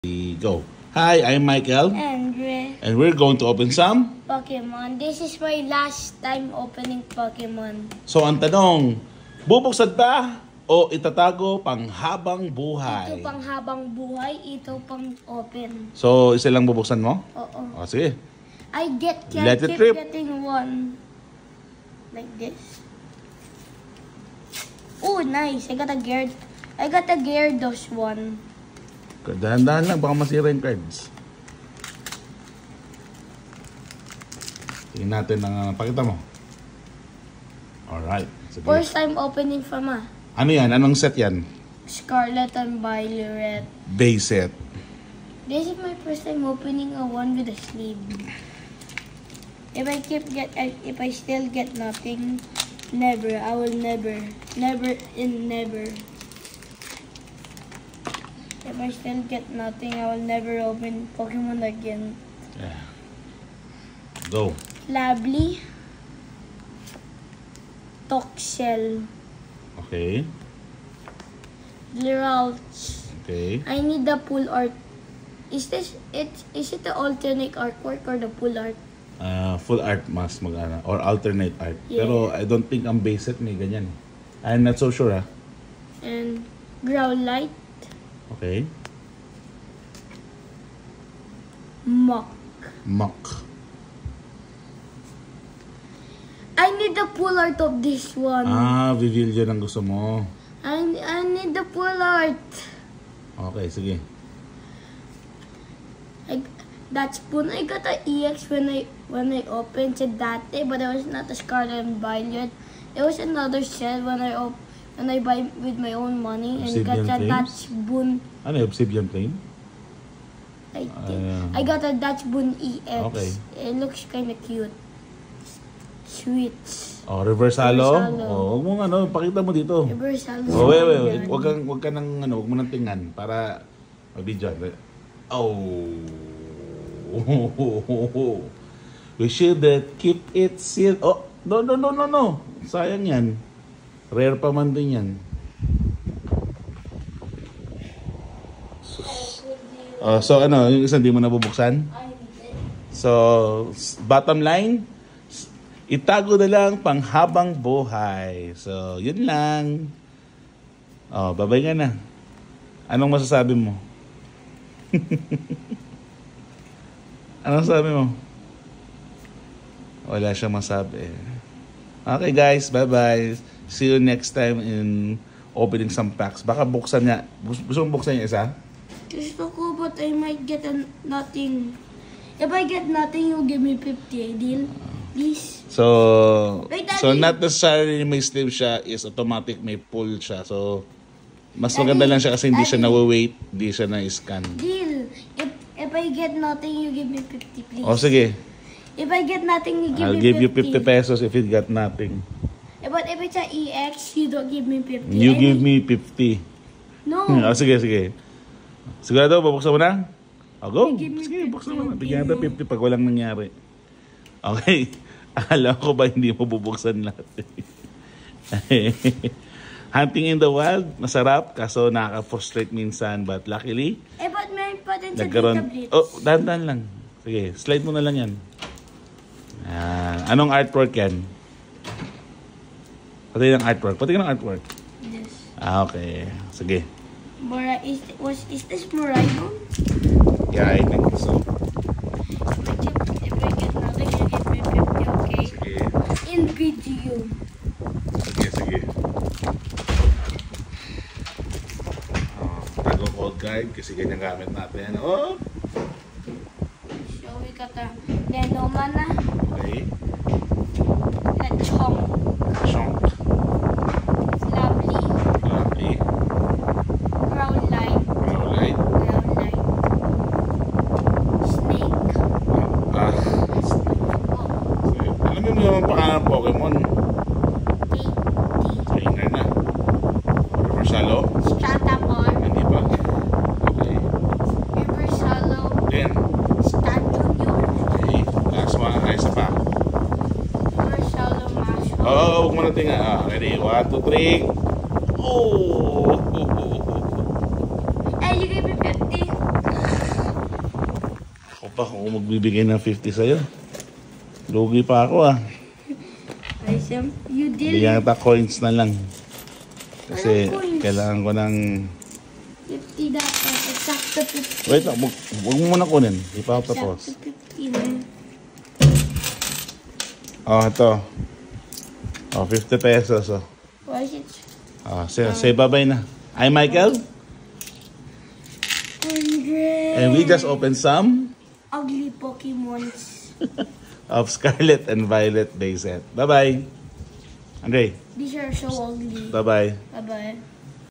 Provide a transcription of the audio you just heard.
Go. Hi, I'm Michael. And we're going to open some Pokemon. This is my last time opening Pokemon. So ang tanong, bubuksan ba o itatago panghabang buhay? Ito pang habang buhay, ito pang open. So isa lang bubuksan mo? Oo. O sige. I keep getting one. Like this. Oh, nice. I got a Gyarados one. Dahan-dahan lang, baka masira yung cards. Tingnan natin ang pakita mo. Alright. Sige. First time opening from Ano yan? Anong set yan? Scarlet and Violet. Base set. This is my first time opening a one with a sleeve. If I still get nothing, never. I will never. Never and never. If I still get nothing, I will never open Pokemon again. Yeah. Go. Lably. Toxel. Okay. Liralch. Okay. I need the full art. Is it the alternate artwork or the full art? Full art mas magana or alternate art. Yeah. Pero I don't think ang base set may ganyan. I'm not so sure And Growlite. Okay. Mach. I need the full art of this one. Vivillion ang gusto mo. I need the full art. Okay, sige. That spoon, I got an EX when I opened it that day, but it was not a Scarlet and Violet. It was another set when I buy with my own money and Obsidian got a Flames? Dutch Boon. Ano yung Obsidian Flame? I got a Dutch Boon EX. Okay. It looks kind of cute. Sweet. Oh, reverse halo? Reverse halo. Oh, huwag mong pakita mo dito. Reverse halo. Oh, wait. Huwag ka nang huwag mo nang tingnan para mag-video. Oh. We should keep it sealed. Oh, no. Sayang yan. Rare pa man din yan. So ano, yung isa hindi mo nabubuksan? So, bottom line, itago na lang panghabang buhay. So, yun lang. Oh, babay ka na. Anong masasabi mo? Anong sabi mo? Wala siyang masabi. Okay guys, bye-bye. See you next time in opening some packs. Baka buksan niya. Gusto mong buksan yung isa? Gusto ko, but I might get nothing. If I get nothing, you give me 50, deal? Please? So, Wait, Daddy. so not necessarily may sleeve siya, is automatic may pull siya. So, mas maganda lang siya kasi hindi siya na-wait, hindi siya na-scan. Deal. If I get nothing, you give me 50, please. O sige, If I get nothing, you give I'll me 50. give you 50 pesos if you got nothing. But if it's an EX, you don't give me 50. You give me 50. No. Sige. Sigurado, babuksan mo na? O, go. Give me Sige, 50, buksan mo na. okay. Bigyan natin 50 pag walang nangyari. Okay. Alam ko ba hindi mo bubuksan lahat? Hunting in the wild, masarap. Kaso nakaka-frustrate minsan. But luckily, But may potential nagkaroon. data blitz. Oh, dahan-dahan lang. Sige, slide mo na lang yan. Anong artwork yan? Pati ng artwork. Yes. Okay. Sige. Is this Moraidon? Yeah, I think so. If I get nothing, you give me 50, okay? Sige. In video. Sige. Tago code guide kasi ganyan gamit natin. Oh! So we got a Denomana, Okay. Lechonk, Chonk. Lovely, Lucky. Growlite, Growlite. Snake, Alam mo yung pangalan ng Pokemon? KT, Trainer na. Reversalo? Scatapon, Hindi pa. Okay. Reversalo, Then, Statunyul, okay. Last one. Ay, isa pa. Reversalo, Masho. Huwag mo na tingnan. Ready? 1, 2, 3. Oh! Hey, you gave me 50. pa ako magbibigay ng 50 sa'yo. Lugi pa ako ah. You did. Bigyan kita coins na lang. Kasi Anong coins? kailangan ko ng... 50 dapat. Exacto 50. Wait, huwag mo muna kunin. Di pa ako tapos. Exacto 50 na. Oh, ito. Oh, 50 pesos. Oh. Why is it? Oh, say bye-bye na. I'm Michael. 100. And we just opened some Ugly Pokemons. of Scarlet and Violet Day set. Bye-bye. Andre, These are so ugly. bye-bye. Bye-bye.